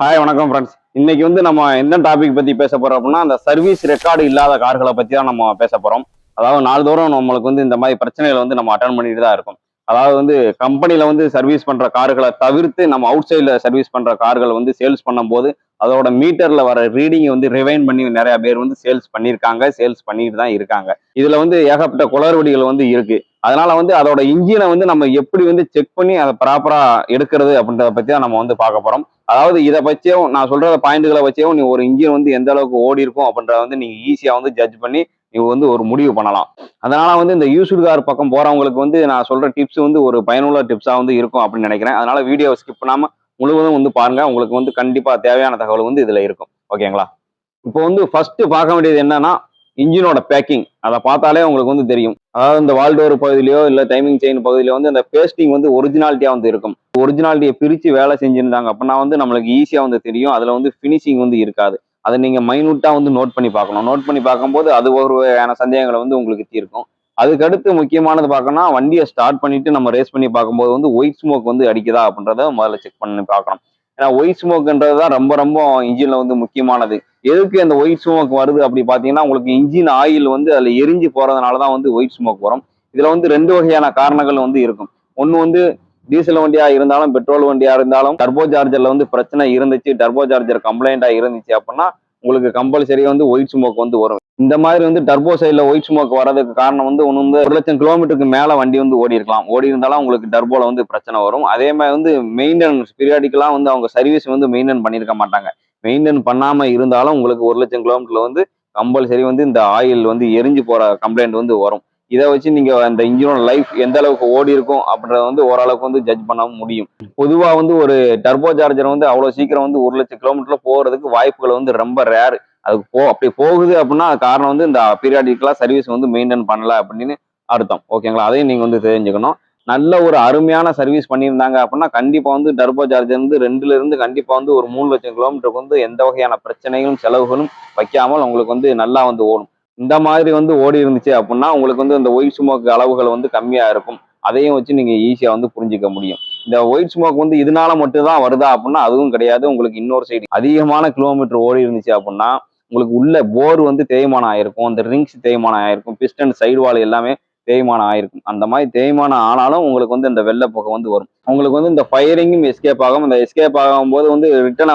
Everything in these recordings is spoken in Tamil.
ஹாய் வணக்கம் ஃப்ரெண்ட்ஸ். இன்னைக்கு நம்ம எந்த டாபிக் பத்தி பேச போறோம் அப்படின்னா, அந்த சர்வீஸ் ரெக்கார்டு இல்லாத கார்களை பத்தி தான் நம்ம பேச போறோம். அதாவது நாள்தோறும் நம்மளுக்கு இந்த மாதிரி பிரச்சனைகளை நம்ம அட்டன் பண்ணிட்டு தான் இருக்கோம். அதாவது கம்பெனில சர்வீஸ் பண்ற கார்களை தவிர்த்து நம்ம அவுட் சைட்ல சர்வீஸ் பண்ற கார்கள் சேல்ஸ் பண்ணும்போது அதோட மீட்டர்ல வர ரீடிங் ரிவைன் பண்ணி நிறைய பேர் சேல்ஸ் பண்ணியிருக்காங்க, சேல்ஸ் பண்ணிட்டு தான் இருக்காங்க. இதுல ஏகப்பட்ட குளறுபடிகள் இருக்கு. அதனால அதோட இன்ஜினை நம்ம எப்படி செக் பண்ணி அதை ப்ராப்பரா எடுக்கிறது அப்படின்றத பத்தி தான் நம்ம பார்க்க போறோம். அதாவது இதை பற்றியும் நான் சொல்ற பாயிண்ட்களை வச்சேவும் நீ ஒரு இன்ஜின் எந்த அளவுக்கு ஓடி இருக்கும் அப்படின்றத நீங்க ஈஸியா ஜட்ஜ் பண்ணி நீங்க ஒரு முடிவு பண்ணலாம். அதனால இந்த யூஸ்டு கார் பக்கம் போறவங்களுக்கு நான் சொல்ற டிப்ஸ் ஒரு பயனுள்ள டிப்ஸா இருக்கும் அப்படின்னு நினைக்கிறேன். அதனால வீடியோவை ஸ்கிப் பண்ணாம முழுவதும் பாருங்க. உங்களுக்கு கண்டிப்பா தேவையான தகவல் இதுல இருக்கும். ஓகேங்களா? இப்போ ஃபர்ஸ்ட் பார்க்க வேண்டியது என்னன்னா, இன்ஜினோட பேக்கிங். அதை பார்த்தாலே உங்களுக்கு தெரியும். அதாவது இந்த வால்டோர் பகுதியிலையோ இல்ல டைமிங் செயின் பகுதியிலோ அந்த பேஸ்டிங் ஒரிஜினாலிட்டியா இருக்கும். ஒரிஜினாலிட்டியை பிரிச்சு வேலை செஞ்சிருந்தாங்க அப்படின்னா நம்மளுக்கு ஈஸியா தெரியும். அதுல பினிஷிங் இருக்காது. அதை நீங்க மைனூட்டா நோட் பண்ணி பார்க்கணும். நோட் பண்ணி பார்க்கும்போது அது ஒரு வகையான சந்தேகங்களை உங்களுக்கு தீர்க்கும். அதுக்கடுத்து முக்கியமானது பார்க்கணும்னா, வண்டியை ஸ்டார்ட் பண்ணிட்டு நம்ம ரேஸ் பண்ணி பார்க்கும்போது ஒயிட் ஸ்மோக் அடிக்குதா அப்படின்றத முதல்ல செக் பண்ணி பார்க்கணும். ஏன்னா ஒயிட் ஸ்மோக்ன்றது தான் ரொம்ப ரொம்ப இன்ஜின்ல முக்கியமானது. எதுக்கு அந்த ஒயிட் ஸ்மோக் வருது அப்படி பாத்தீங்கன்னா, உங்களுக்கு இன்ஜின் ஆயில் அதுல எரிஞ்சு போறதுனாலதான் ஒயிட் ஸ்மோக் வரும். இதுல ரெண்டு வகையான காரணங்கள் இருக்கும். ஒண்ணு டீசல் வண்டியா இருந்தாலும் பெட்ரோல் வண்டியா இருந்தாலும் டர்போ சார்ஜர்ல பிரச்சனை இருந்துச்சு, டர்போ சார்ஜர் கம்ப்ளைண்டா இருந்துச்சு அப்படின்னா உங்களுக்கு கம்பல்சரி ஒயிட் ஸ்மோக் வரும். இந்த மாதிரி டர்போ சைட்ல ஒயிட் ஸ்மோக் வரதுக்கு காரணம் ஒண்ணு 1,00,000 கிலோமீட்டருக்கு மேல வண்டி ஓடி இருக்கலாம். ஓடி இருந்தாலும் உங்களுக்கு டர்போல பிரச்சனை வரும். அதே மாதிரி மெயின்டெனன்ஸ் பீரியாடிக்கலா அவங்க சர்வீஸ் மெயின்டைன் பண்ணிருக்க மாட்டாங்க. மெயின்டைன் பண்ணாம இருந்தாலும் உங்களுக்கு 1,00,000 கிலோமீட்டர்ல கம்பல்சரி இந்த ஆயில் எரிஞ்சு போற கம்ப்ளைண்ட் வரும். இதை வச்சு நீங்க அந்த இன்ஜினோட லைஃப் எந்த அளவுக்கு ஓடி இருக்கும் அப்படின்றத ஓரளவுக்கு ஜட்ஜ் பண்ண முடியும். பொதுவா ஒரு டர்போ சார்ஜர் அவ்வளவு சீக்கிரம் 1,00,000 கிலோமீட்டர்ல போறதுக்கு வாய்ப்புகள் ரொம்ப ரேர். அதுக்கு அப்படி போகுது அப்படின்னா அது காரணம் இந்த பீரியாடிக்கலா சர்வீஸ் மெயின்டைன் பண்ணல அப்படின்னு அர்த்தம். ஓகேங்களா? அதையும் நீங்க தெரிஞ்சுக்கணும். நல்ல ஒரு அருமையான சர்வீஸ் பண்ணியிருந்தாங்க அப்படின்னா கண்டிப்பா டர்போ சார்ஜர் 2ல இருந்து கண்டிப்பா ஒரு 3,00,000 கிலோமீட்டருக்கு எந்த வகையான பிரச்சனைகளும் செலவுகளும் வைக்காமல் உங்களுக்கு நல்லா ஓடும். இந்த மாதிரி ஓடி இருந்துச்சு அப்படின்னா உங்களுக்கு இந்த ஒயிட் ஸ்மோக் அளவுகள் கம்மியா இருக்கும். அதையும் வச்சு நீங்க ஈஸியா புரிஞ்சுக்க முடியும். இந்த ஒயிட் ஸ்மோக் இதனால மட்டும் தான் வருதா அப்படின்னா அதுவும் கிடையாது. உங்களுக்கு இன்னொரு சைடு அதிகமான கிலோமீட்டர் ஓடி இருந்துச்சு அப்படின்னா உங்களுக்கு உள்ள போர் தேய்மானம் ஆயிருக்கும், அந்த ரிங்ஸ் தேய்மானம் ஆயிருக்கும், பிஸ்டன் சைடு வால் எல்லாமே தேய்மானம் ஆயிருக்கும். அந்த மாதிரி தேய்மானம் ஆனாலும் உங்களுக்கு இந்த வெள்ளை புகை வரும். உங்களுக்கு இந்த ஃபயரிங்கும் எஸ்கேப் ஆகும். அந்த எஸ்கேப் ஆகும்போது ரிட்டனை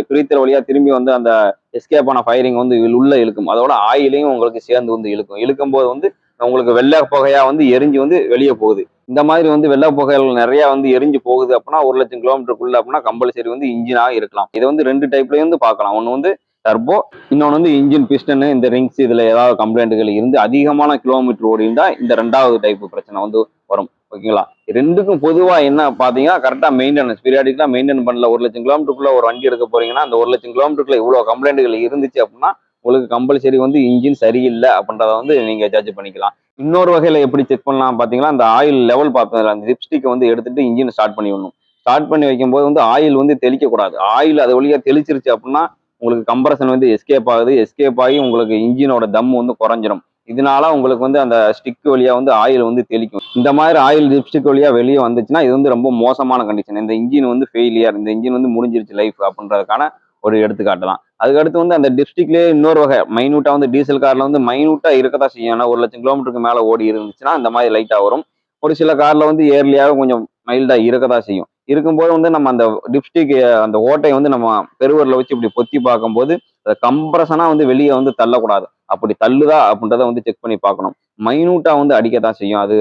பிரித்தல் வழியா திரும்பி அந்த எஸ்கேப் ஆன ஃபயரிங் உள்ள இழுக்கும். அதோட ஆயிலையும் உங்களுக்கு சேர்ந்து இழுக்கும். இழுக்கும் போது உங்களுக்கு வெள்ளை புகையா எரிஞ்சு வெளியே போகுது. இந்த மாதிரி வெள்ளை புகைகள் நிறைய எரிஞ்சு போகுது அப்படின்னா 1,00,000 கிலோமீட்டருக்குள்ள அப்படின்னா கம்பல்சரி இன்ஜினா இருக்கலாம். இதை ரெண்டு டைப்லயும் பார்க்கலாம். ஒண்ணு டர்போ, இன்னொன்று இன்ஜின் பிஸ்டன், இந்த ரிங்ஸ் இதுல ஏதாவது கம்ப்ளைண்ட்டுகள் இருந்து அதிகமான கிலோமீட்டர் ஓடி இருந்தா இந்த ரெண்டாவது டைப் பிரச்சனை வரும். ஓகேங்களா? ரெண்டுக்கும் பொதுவா என்ன பாத்தீங்கன்னா கரெக்டா மெயின்டெனன்ஸ் பீரியாடிக்கலா மெயின்டைன் பண்ணல. 1,00,000 கிலோமீட்டருக்குள்ள ஒரு வண்டி எடுக்க போறீங்கன்னா அந்த 1,00,000 கிலோமீட்டருக்குள்ள இவ்வளவு கம்ப்ளைண்ட்டுகள் இருந்துச்சு அப்படின்னா உங்களுக்கு கம்பல்சரி இன்ஜின் சரியில்லை அப்படின்றத நீங்க ஜட்ஜ் பண்ணிக்கலாம். இன்னொரு வகையில எப்படி செக் பண்ணலாம் பாத்தீங்கன்னா, அந்த ஆயில் லெவல் பார்ப்பதில்ல, அந்த லிப்ஸ்டிக் எடுத்துட்டு இன்ஜின் ஸ்டார்ட் பண்ணி விடணும். ஸ்டார்ட் பண்ணி வைக்கும்போது ஆயில் தெளிக்க கூடாது. ஆயில் அது வழியா தெளிச்சிருச்சு அப்படின்னா உங்களுக்கு கம்ப்ரஷன் எஸ்கேப் ஆகுது. எஸ்கேப் ஆகி உங்களுக்கு இன்ஜினோட தம் குறைஞ்சிரும். இதனால உங்களுக்கு அந்த ஸ்டிக் வழியா ஆயில் தெளிக்கும். இந்த மாதிரி ஆயில் லிப்ஸ்டிக் வழியா வெளியே வந்துச்சுன்னா இது ரொம்ப மோசமான கண்டிஷன். இந்த இன்ஜின் ஃபெயிலியர், இந்த இன்ஜின் முடிஞ்சிருச்சு லைஃப் அப்படின்றதுக்கான ஒரு எடுத்துக்காட்டு தான். அதுக்கடுத்து அந்த டிப்ஸ்டிக்லேயே இன்னொரு வகை மைனூட்டா டீசல் கார்ல மைனூட்டா இருக்கதான் செய்யும். ஏன்னா 1,00,000 கிலோமீட்டருக்கு மேல ஓடி இருந்துச்சுன்னா இந்த மாதிரி லைட்டா வரும். ஒரு சில கார்ல ஏர்லியாக கொஞ்சம் மைல்டா இருக்கதான் செய்யும். இருக்கும்போது நம்ம அந்த டிப்ஸ்டிக் அந்த ஓட்டை நம்ம பெருவரில் வச்சு இப்படி பொத்தி பார்க்கும்போது அதை கம்ப்ரஷனா வெளியே தள்ளக்கூடாது. அப்படி தள்ளுதா அப்படின்றத செக் பண்ணி பார்க்கணும். மைனூட்டா அடிக்கத்தான் செய்யும். அது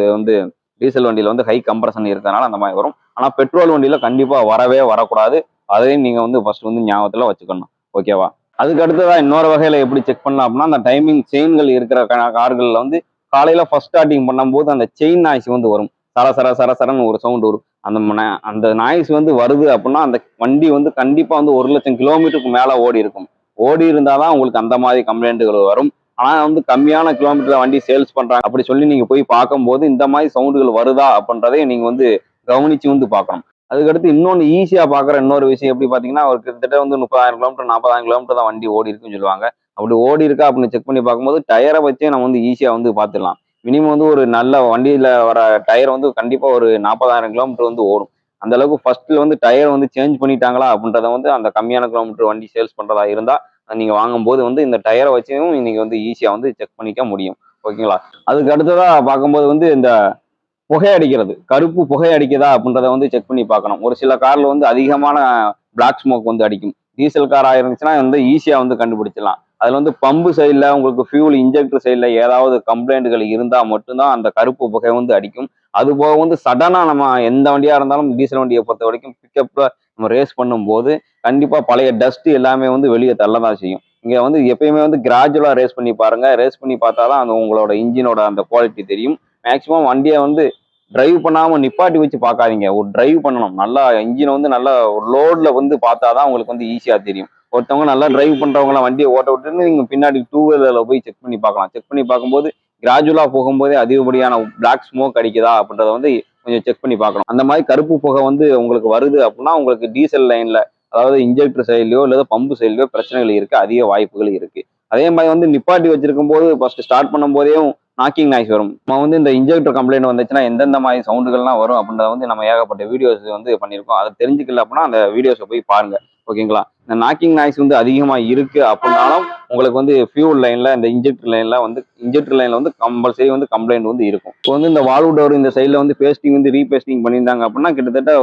டீசல் வண்டியில ஹை கம்ப்ரஷன் இருக்கிறதுனால அந்த மாதிரி வரும். ஆனா பெட்ரோல் வண்டியில கண்டிப்பா வரவே வரக்கூடாது. அதையும் நீங்க ஃபர்ஸ்ட் ஞாபகத்துல வச்சுக்கணும். ஓகேவா? அதுக்கு அடுத்ததா இன்னொரு வகையில எப்படி செக் பண்ணலாம் அப்படின்னா, அந்த டைமிங் செயின்கள் இருக்கிற கார்கள்ல காலையில ஃபர்ஸ்ட் ஸ்டார்டிங் பண்ணும்போது அந்த செயின் நாய்ஸ் வரும். சர சர சர சரன்னு ஒரு சவுண்ட் வரும். அந்த நாய்ஸ் வருது அப்படின்னா அந்த வண்டி கண்டிப்பா 1,00,000 கிலோமீட்டருக்கு மேல ஓடி இருக்கும். ஓடி இருந்தாதான் உங்களுக்கு அந்த மாதிரி கம்ப்ளைண்ட்டுகள் வரும். ஆனா கம்மியான கிலோமீட்டர் வண்டி சேல்ஸ் பண்றாங்க அப்படி சொல்லி நீங்க போய் பார்க்கும்போது இந்த மாதிரி சவுண்டுகள் வருதா அப்படின்றதையும் நீங்க கவனிச்சு பார்க்கணும். அதுக்கடுத்து இன்னொன்று ஈஸியா பாக்குற இன்னொரு விஷயம் எப்படி பாத்தீங்கன்னா, ஒரு கிட்டத்தட்ட 30,000 கிலோமீட்டர் 40,000 கிலோமீட்டர் தான் வண்டி ஓடி இருக்குன்னு சொல்லுவாங்க. அப்படி ஓடி இருக்கா அப்படின்னு செக் பண்ணி பார்க்கும்போது டயரை வச்சே நம்ம ஈஸியா பார்த்துடலாம். மினிமம் ஒரு நல்ல வண்டியில வர டயர் கண்டிப்பா ஒரு 40,000 கிலோமீட்டர் ஓடும். அந்த அளவுக்கு ஃபர்ஸ்ட்ல வந்து டயர் வந்து சேஞ்ச் பண்ணிட்டாங்களா அப்படின்றத வந்து அந்த கம்மியான கிலோமீட்டர் வண்டி சேல்ஸ் பண்றதா இருந்தா நீங்க வாங்கும்போது வந்து இந்த டயரை வச்சும் நீங்க வந்து ஈஸியா வந்து செக் பண்ணிக்க முடியும். ஓகேங்களா? அதுக்கு அடுத்ததா பார்க்கும்போது வந்து இந்த புகை அடிக்கிறது, கருப்பு புகை அடிக்குதா அப்படின்றத வந்து செக் பண்ணி பார்க்கணும். ஒரு சில கார்ல வந்து அதிகமான பிளாக் ஸ்மோக் வந்து அடிக்கும். டீசல் காரா இருந்துச்சுன்னா வந்து ஈஸியா வந்து கண்டுபிடிச்சிடலாம். அதுல வந்து பம்பு சைட்ல உங்களுக்கு ஃபியூல் இன்ஜெக்டர் சைட்ல ஏதாவது கம்ப்ளைண்ட்கள் இருந்தா மட்டும்தான் அந்த கருப்பு புகை வந்து அடிக்கும். அது போக வந்து சடனா நம்ம எந்த வண்டியா இருந்தாலும் டீசல் வண்டியை பொறுத்த வரைக்கும் பிக்கப்ல நம்ம ரேஸ் பண்ணும்போது கண்டிப்பா பழைய டஸ்ட் எல்லாமே வந்து வெளியே தள்ளதான் செய்யும். இங்க வந்து எப்பயுமே வந்து கிராஜுவலா ரேஸ் பண்ணி பாருங்க. ரேஸ் பண்ணி பார்த்தாதான் அந்த உங்களோட இன்ஜினோட அந்த குவாலிட்டி தெரியும். மேக்சிமம் வண்டியை வந்து டிரைவ் பண்ணாம நிப்பாட்டி வச்சு பார்க்காதீங்க. ஒரு டிரைவ் பண்ணணும். நல்லா இன்ஜினை வந்து நல்லா ஒரு லோட்ல வந்து பார்த்தாதான் உங்களுக்கு வந்து ஈஸியா தெரியும். ஒருத்தவங்க நல்லா டிரைவ் பண்றவங்களாம் வண்டியை ஓட்ட விட்டுன்னு நீங்க பின்னாடி டூ வீலர்ல போய் செக் பண்ணி பார்க்கலாம். செக் பண்ணி பார்க்கும்போது கிராஜுவலா போகும்போதே அதிகப்படியான பிளாக் ஸ்மோக் அடிக்குதா அப்படின்றத வந்து கொஞ்சம் செக் பண்ணி பார்க்கணும். அந்த மாதிரி கருப்பு புகை வந்து உங்களுக்கு வருது அப்படின்னா உங்களுக்கு டீசல் லைன்ல அதாவது இன்ஜெக்டர் சைட்லயோ இல்ல பம்பு சைட்லயோ பிரச்சனைகள் இருக்கு, அதிக வாய்ப்புகள் இருக்கு. அதே மாதிரி வந்து நிப்பாட்டி வச்சிருக்கும் போது ஃபர்ஸ்ட் ஸ்டார்ட் பண்ணும் போதே நாக்கிங் நாய்ஸ் வரும். நம்ம வந்து இந்த இன்ஜெக்டர் கம்ப்ளைண்ட் வந்துச்சுன்னா எந்தெந்த மாதிரி சவுண்டுகள்லாம் வரும் அப்படின்றத வந்து நம்ம ஏகப்பட்ட வீடியோஸ் வந்து பண்ணியிருக்கோம். அதை தெரிஞ்சுக்கல அப்படின்னா அந்த வீடியோஸை போய் பாருங்க. ஓகேங்களா? இந்த நாக்கிங் நாய்ஸ் வந்து அதிகமா இருக்கு அப்படின்னாலும் உங்களுக்கு வந்து ஃபியூல் லைன்ல இந்த இன்ஜெக்டர் லைன்ல வந்து கம்பல்சரி வந்து கம்ப்ளைண்ட் வந்து இருக்கும். இப்போ வந்து இந்த வால்வு டோர் இந்த சைட்ல வந்து பேஸ்டிங் வந்து ரீபேஸ்டிங் பண்ணியிருந்தாங்க அப்படின்னா கிட்டத்தட்ட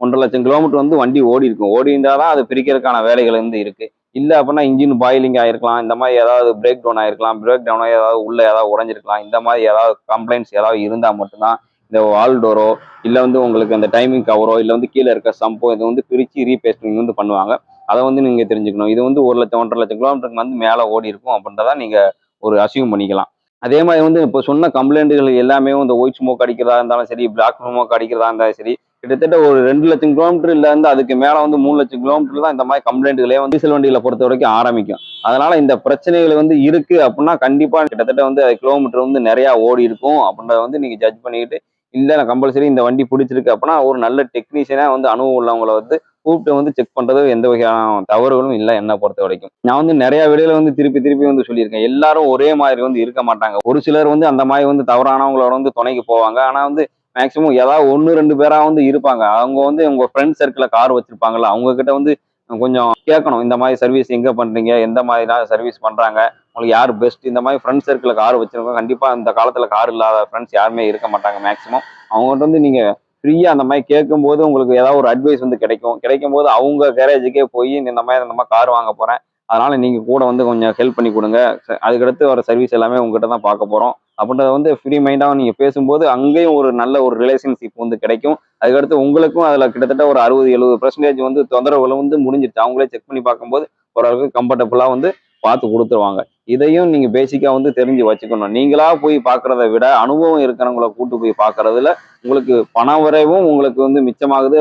1,50,000 கிலோமீட்டர் வந்து வண்டி ஓடி இருக்கும். ஓடி இருந்தாதான் அது பிரிக்கிறதுக்கான வேலைகள் வந்து இருக்கு. இல்ல அப்படின்னா இன்ஜின் பாயிலிங் ஆயிருக்கலாம், இந்த மாதிரி ஏதாவது பிரேக் டவுன் ஆயிருக்கலாம், பிரேக் டவுன் ஆகி ஏதாவது உள்ள ஏதாவது உடஞ்சிருக்கலாம். இந்த மாதிரி ஏதாவது கம்ப்ளைண்ட்ஸ் ஏதாவது இருந்தா மட்டும்தான் இந்த வால் டோரோ இல்ல வந்து உங்களுக்கு அந்த டைமிங் கவரோ இல்ல வந்து கீழே இருக்க சம்போ இதை வந்து பிரிச்சு ரீபேஸ்டிங் வந்து பண்ணுவாங்க. அதை வந்து நீங்க தெரிஞ்சுக்கணும். இது வந்து 1,00,000 1,50,000 கிலோமீட்டருக்கு வந்து மேல ஓடி இருக்கும் அப்படின்றத நீங்க ஒரு அசியூம் பண்ணிக்கலாம். அதே மாதிரி வந்து இப்போ சொன்ன கம்ப்ளைண்ட்டுகள் எல்லாமே இந்த ஒயிட் ஸ்மோக் அடிக்கிறதா இருந்தாலும் சரி, பிளாக் ஸ்மோக் அடிக்கிறதா இருந்தாலும் சரி, கிட்டத்தட்ட ஒரு 2,00,000 கிலோமீட்டர் இல்ல இருந்து அதுக்கு மேல வந்து 3,00,000 கிலோமீட்டர் தான் இந்த மாதிரி கம்ப்ளைண்ட்டுகளே வந்து டீசல் வண்டியில பொறுத்த வரைக்கும் ஆரம்பிக்கும். அதனால இந்த பிரச்சனைகள் வந்து இருக்கு அப்படின்னா கண்டிப்பா கிட்டத்தட்ட வந்து கிலோமீட்டர் வந்து நிறைய ஓடி இருக்கும் அப்படின்றத வந்து நீங்க ஜட்ஜ் பண்ணிக்கிட்டு இல்ல கம்பல்சரி இந்த வண்டி பிடிச்சிருக்கு அப்படின்னா ஒரு நல்ல டெக்னீஷியனா வந்து அனுபவம் உள்ளவங்களை வந்து கூப்பிட்டு வந்து செக் பண்றது எந்த வகையான தவறுகளும் இல்லை என்ன பொறுத்த வரைக்கும். நான் வந்து நிறைய வீடியோல வந்து திருப்பி திருப்பி வந்து சொல்லியிருக்கேன். எல்லாரும் ஒரே மாதிரி வந்து இருக்க மாட்டாங்க. ஒரு சிலர் வந்து அந்த மாதிரி வந்து தவறானவங்களோட வந்து துணைக்கு போவாங்க. ஆனா வந்து மேக்சிமம் ஏதாவது ஒன்னு ரெண்டு பேரா வந்து இருப்பாங்க. அவங்க வந்து உங்க ஃப்ரெண்ட் சர்க்கிள்ல கார் வச்சிருப்பாங்கல்ல, அவங்க கிட்ட வந்து கொஞ்சம் கேட்கணும். இந்த மாதிரி சர்வீஸ் எங்க பண்றீங்க, எந்த மாதிரி சர்வீஸ் பண்றாங்க, உங்களுக்கு யார் பெஸ்ட், இந்த மாதிரி ஃப்ரெண்ட் சர்க்கிள் கார் வச்சிருக்கோம். கண்டிப்பா இந்த காலத்துல கார் இல்லாத ஃப்ரெண்ட்ஸ் யாருமே இருக்க மாட்டாங்க மேக்சிமம். அவங்ககிட்ட வந்து நீங்க ஃப்ரீயா அந்த மாதிரி கேட்கும்போது உங்களுக்கு ஏதாவது ஒரு அட்வைஸ் வந்து கிடைக்கும் போது அவங்க கேரேஜுக்கே போய் இந்த மாதிரி கார் வாங்க போறேன், அதனால நீங்க கூட வந்து கொஞ்சம் ஹெல்ப் பண்ணி கொடுங்க, அதுக்கடுத்து வர சர்வீஸ் எல்லாமே உங்ககிட்ட தான் பார்க்க போறோம் அப்படின்றத வந்து ஃப்ரீ மைண்டாக நீங்க பேசும்போது அங்கேயும் ஒரு நல்ல ஒரு ரிலேஷன்ஷிப் வந்து கிடைக்கும். அதுக்கடுத்து உங்களுக்கும் அதுல கிட்டத்தட்ட ஒரு 60-70% வந்து தொந்தரவுகளும் வந்து முடிஞ்சிருச்சு. அவங்களே செக் பண்ணி பார்க்கும்போது ஓரளவுக்கு கம்ஃபர்டபுளா வந்து பார்த்து கொடுத்துருவாங்க. இதையும் நீங்க பேசிக்கா வந்து தெரிஞ்சு வச்சுக்கணும். நீங்களா போய் பார்க்கறத விட அனுபவம் இருக்கிறவங்கள கூட்டு போய் பார்க்கறதுல உங்களுக்கு பண விரைவும் உங்களுக்கு வந்து மிச்சமாகுது.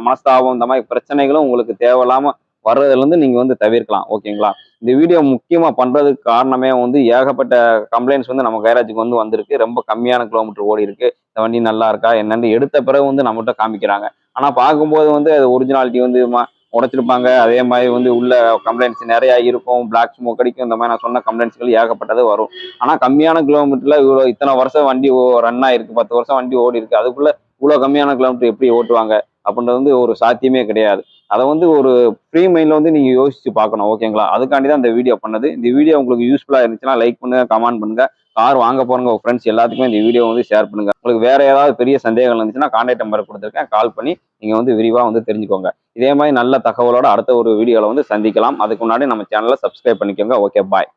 மனஸ்தாபம் இந்த மாதிரி பிரச்சனைகளும் உங்களுக்கு தேவையில்லாம வர்றதுல இருந்து நீங்க வந்து தவிர்க்கலாம். ஓகேங்களா? இந்த வீடியோ முக்கியமா பண்றதுக்கு காரணமே வந்து ஏகப்பட்ட கம்ப்ளைண்ட்ஸ் வந்து நம்ம கேரேஜுக்கு வந்து வந்திருக்கு. ரொம்ப கம்மியான கிலோமீட்டர் ஓடி இருக்கு. இந்த வண்டி நல்லா இருக்கா என்னன்னு எடுத்த பிறகு வந்து நம்மகிட்ட காமிக்கிறாங்க. ஆனா பார்க்கும்போது வந்து அது ஒரிஜினாலிட்டி வந்து உடைச்சிருப்பாங்க. அதே மாதிரி வந்து உள்ள கம்ப்ளைண்ட்ஸ் நிறைய இருக்கும். பிளாக் ஸ்மோக் அடிக்கும். இந்த மாதிரி நான் சொன்ன கம்ப்ளைண்ட்ஸ்கள் ஏகப்பட்டது வரும். ஆனா கம்மியான கிலோமீட்டர்ல இவ்வளவு இத்தனை வருஷம் வண்டி ரன் ஆயிருக்கு, 10 வருஷம் வண்டி ஓடி இருக்கு, அதுக்குள்ள இவ்வளவு கம்மியான கிலோமீட்டர் எப்படி ஓட்டுவாங்க அப்படின்றது வந்து ஒரு சாத்தியமே கிடையாது. அதை வந்து ஒரு ஃப்ரீ மைண்ட்ல வந்து நீங்க யோசிச்சு பார்க்கணும். ஓகேங்களா? அதுக்காண்டி தான் இந்த வீடியோ பண்ணது. இந்த வீடியோ உங்களுக்கு யூஸ்ஃபுல்லா இருந்துச்சுன்னா லைக் பண்ணுங்க, கமெண்ட் பண்ணுங்க. கார் வாங்க போறவங்க உங்க ஃப்ரெண்ட்ஸ் எல்லாத்துக்குமே இந்த வீடியோ வந்து ஷேர் பண்ணுங்க. உங்களுக்கு வேற ஏதாவது பெரிய சந்தேகங்கள் இருந்துச்சுன்னா கான்டாக்ட் நம்பர் கொடுத்துருக்கேன், கால் பண்ணி நீங்க வந்து விரிவா வந்து தெரிஞ்சுக்கோங்க. இதே மாதிரி நல்ல தகவலோட அடுத்த ஒரு வீடியோல வந்து சந்திக்கலாம். அதுக்கு முன்னாடி நம்ம சேனலை சப்ஸ்கிரைப் பண்ணிக்கோங்க. ஓகே, பாய்.